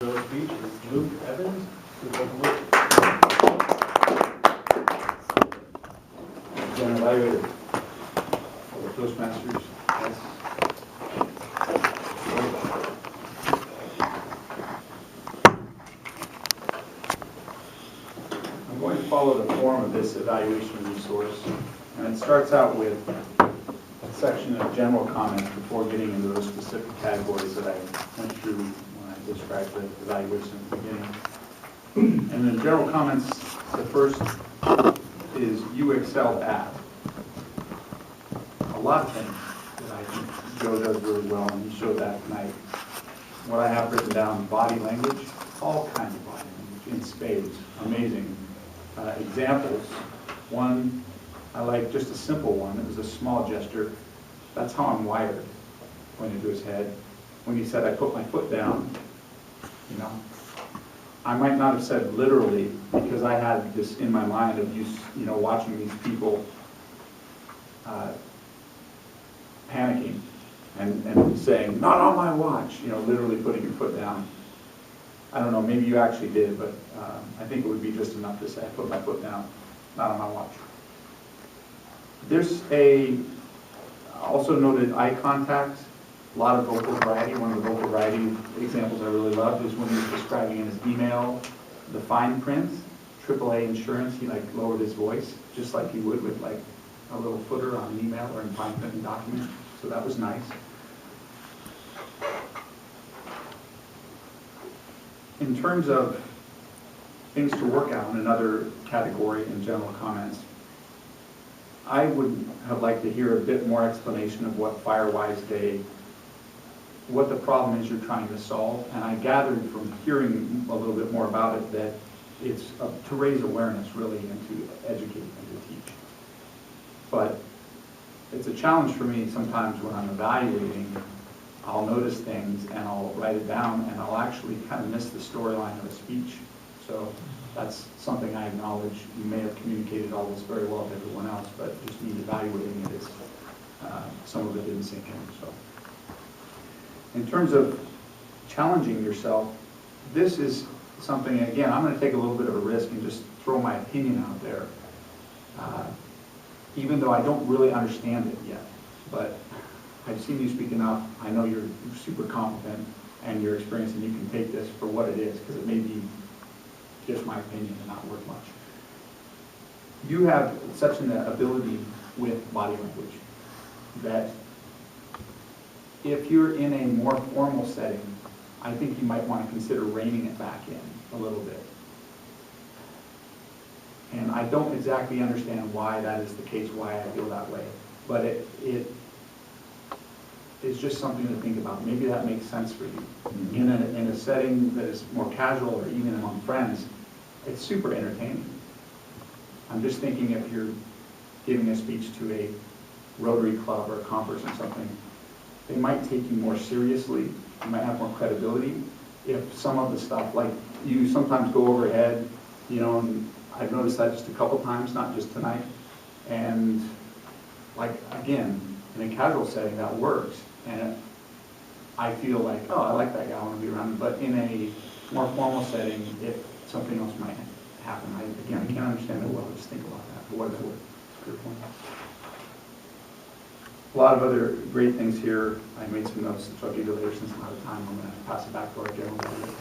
Speech is Luke Evans. Luke. Again, evaluator for the Toastmasters. Yes. I'm going to follow the form of this evaluation resource, and it starts out with a section of general comments before getting into those specific categories that I went through when I described the evaluation at the beginning. And in general comments, the first is you excelled at. A lot of things that I think Joe does really well, and he showed that tonight. What I have written down, body language, all kinds of body language, in spades, amazing. Examples, one, I like just a simple one, it was a small gesture. That's how I'm wired, pointed to his head. When he said, I put my foot down, you know, I might not have said literally, because I had this in my mind of you know, watching these people panicking and saying, not on my watch, you know, literally putting your foot down. I don't know, maybe you actually did, but I think it would be just enough to say, I put my foot down, not on my watch. There's also noted eye contact, a lot of vocal variety. One of the vocal variety examples I really loved is when he was describing in his email the fine print, AAA insurance, he like lowered his voice, just like he would with like a little footer on an email or in fine print document. So that was nice. In terms of things to work out in another category in general comments, I would have liked to hear a bit more explanation of what Firewise Day, what the problem is you're trying to solve. And I gathered from hearing a little bit more about it that it's to raise awareness really and to educate and to teach. But it's a challenge for me sometimes when I'm evaluating. I'll notice things and I'll write it down and I'll actually kind of miss the storyline of a speech. So that's something I acknowledge. You may have communicated all this very well to everyone else, but just me evaluating it is some of it didn't sink in. So, in terms of challenging yourself, this is something, again, I'm going to take a little bit of a risk and just throw my opinion out there, even though I don't really understand it yet. But I've seen you speak enough. I know you're super competent and you're experienced, and you can take this for what it is, because it may be just my opinion and not worth much. You have such an ability with body language that if you're in a more formal setting, I think you might want to consider reining it back in a little bit. And I don't exactly understand why that is the case, why I feel that way, but it is just something to think about. Maybe that makes sense for you. In a setting that is more casual or even among friends, it's super entertaining. I'm just thinking if you're giving a speech to a Rotary Club or a conference or something, they might take you more seriously. You might have more credibility if some of the stuff, like you sometimes go overhead, you know, and I've noticed that just a couple times, not just tonight. And like, again, in a casual setting, that works. And I feel like, oh, I like that guy, I want to be around him. But in a more formal setting, if something else might happen, I can't understand it well. Just think about that. For what it's worth. It's a good point. A lot of other great things here. I made some notes, which I'll give you later since I'm out of time. I'm going to pass it back to our general manager.